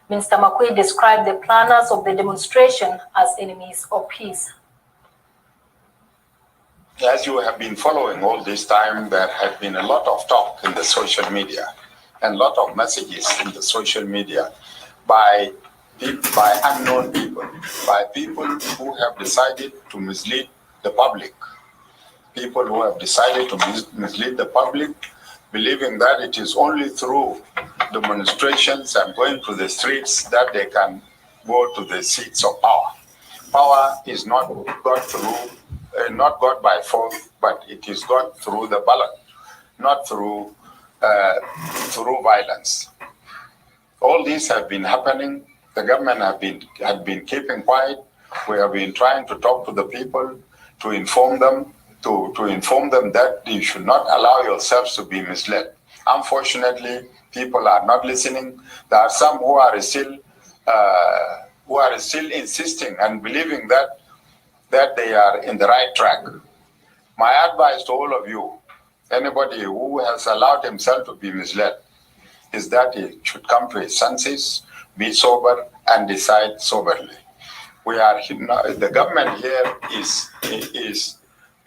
Mr. Makui described the planners of the demonstration as enemies of peace. As you have been following all this time, there have been a lot of talk in the social media and a lot of messages in the social media by unknown people, by people who have decided to mislead the public. People who have decided to mislead the public, believing that it is only through demonstrations and going to the streets that they can go to the seats of power. Power is not got through, not got by force, but it is got through the ballot, not through violence. All these have been happening. The government have been keeping quiet. We have been trying to talk to the people, to inform them, to inform them that you should not allow yourselves to be misled. Unfortunately, people are not listening. There are some who are still insisting and believing that they are in the right track. My advice to all of you, anybody who has allowed himself to be misled, is that he should come to his senses, be sober, and decide soberly. The government here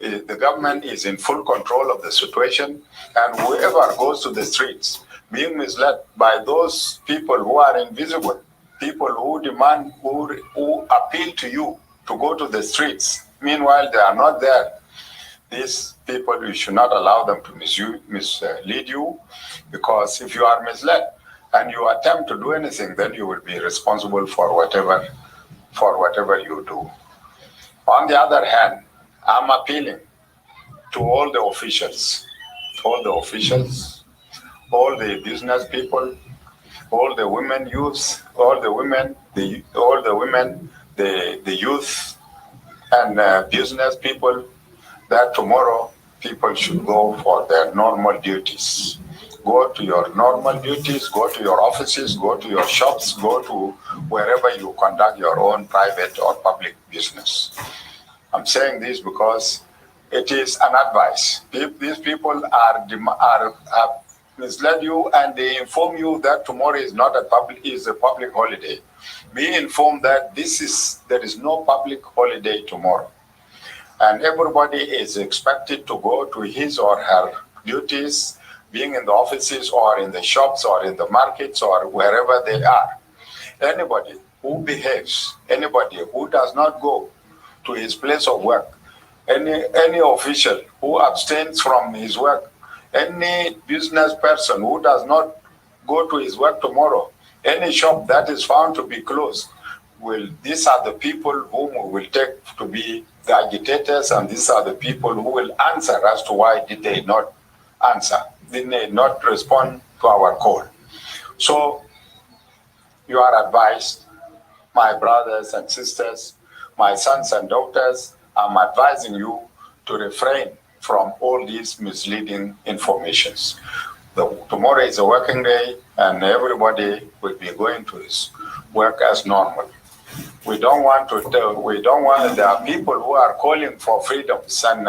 the government is in full control of the situation, and whoever goes to the streets being misled by those people who are invisible, people who demand, who appeal to you to go to the streets, meanwhile they are not there. These people, you should not allow them to mislead you, because if you are misled and you attempt to do anything, then you will be responsible for whatever you do. On the other hand, I'm appealing to all the officials, all the business people, all the women, youths, the youth and business people, that tomorrow people should go for their normal duties. Go to your normal duties, go to your offices, go to your shops, go to wherever you conduct your own private or public business. I'm saying this because it is an advice. These people have misled you, and they inform you that tomorrow is a public holiday. Be informed that there is no public holiday tomorrow, and everybody is expected to go to his or her duties, being in the offices or in the shops or in the markets or wherever they are. Anybody who behaves, anybody who does not go to his place of work, any official who abstains from his work, any business person who does not go to his work tomorrow, any shop that is found to be closed, these are the people whom we will take to be the agitators, and these are the people who will answer as to why did they not answer, did they not respond to our call. So you are advised, my brothers and sisters, my sons and daughters, I'm advising you to refrain from all these misleading informations. Tomorrow is a working day, and everybody will be going to his work as normal. There are people who are calling for freedoms and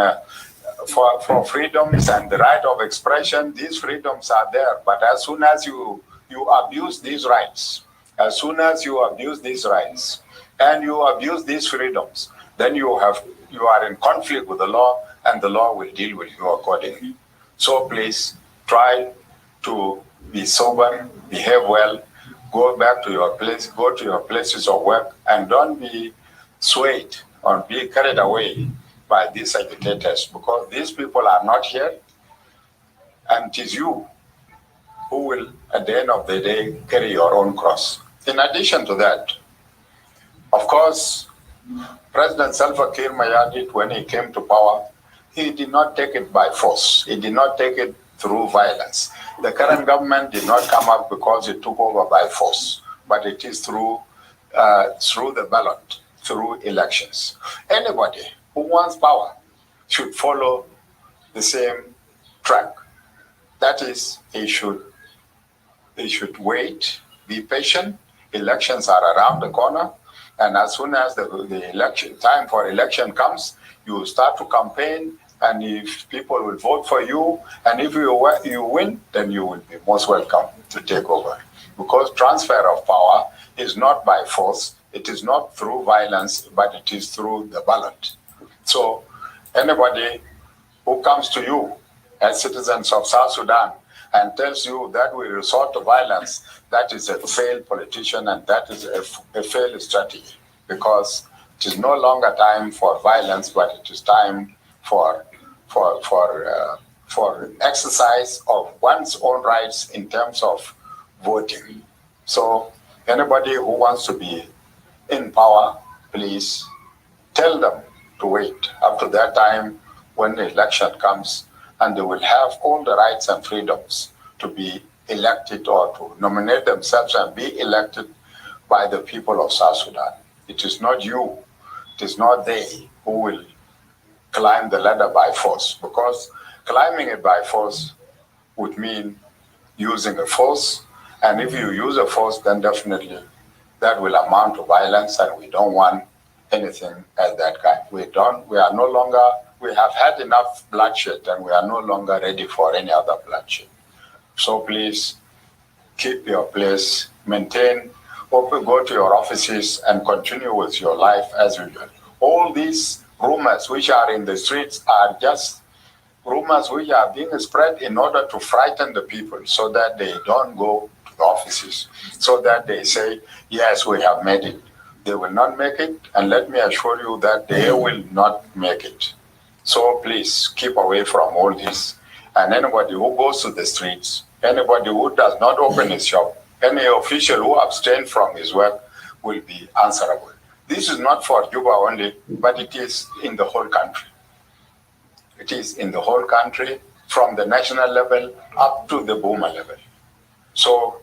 for freedoms and the right of expression. These freedoms are there, but as soon as you abuse these rights, and you abuse these freedoms, then you are in conflict with the law, and the law will deal with you accordingly. So please try to be sober, behave well, go back to your place, go to your places of work, and don't be swayed or be carried away by these agitators, because these people are not here, and it is you who will, at the end of the day, carry your own cross. In addition to that, of course, President Salva Kiir Mayardit, when he came to power, he did not take it by force. He did not take it through violence. The current government did not come up because it took over by force, but it is through the ballot, through elections. Anybody who wants power should follow the same track. That is, he should wait, be patient. Elections are around the corner, and as soon as the election time for election comes, you start to campaign, and if people will vote for you, and if you win, then you will be most welcome to take over. Because transfer of power is not by force, it is not through violence, but it is through the ballot. So anybody who comes to you as citizens of South Sudan and tells you that we resort to violence, that is a failed politician and that is a failed strategy, because it is no longer time for violence, but it is time for exercise of one's own rights in terms of voting. So anybody who wants to be in power, please tell them to wait up to that time when the election comes, and they will have all the rights and freedoms to be elected or to nominate themselves and be elected by the people of South Sudan. It is not you, it is not they who will climb the ladder by force, because climbing it by force would mean using a force, and if you use a force, then definitely that will amount to violence, and we don't want anything as that kind. We have had enough bloodshed, and we are no longer ready for any other bloodshed. So please keep your place, maintain, go to your offices and continue with your life as usual. All these rumors which are in the streets are just rumors which are being spread in order to frighten the people so that they don't go to the offices, so that they say, yes, we have made it. They will not make it, and let me assure you that they will not make it. So please keep away from all this. And anybody who goes to the streets, anybody who does not open his shop, any official who abstains from his work will be answerable. This is not for Juba only, but it is in the whole country. It is in the whole country, from the national level up to the Boma level. So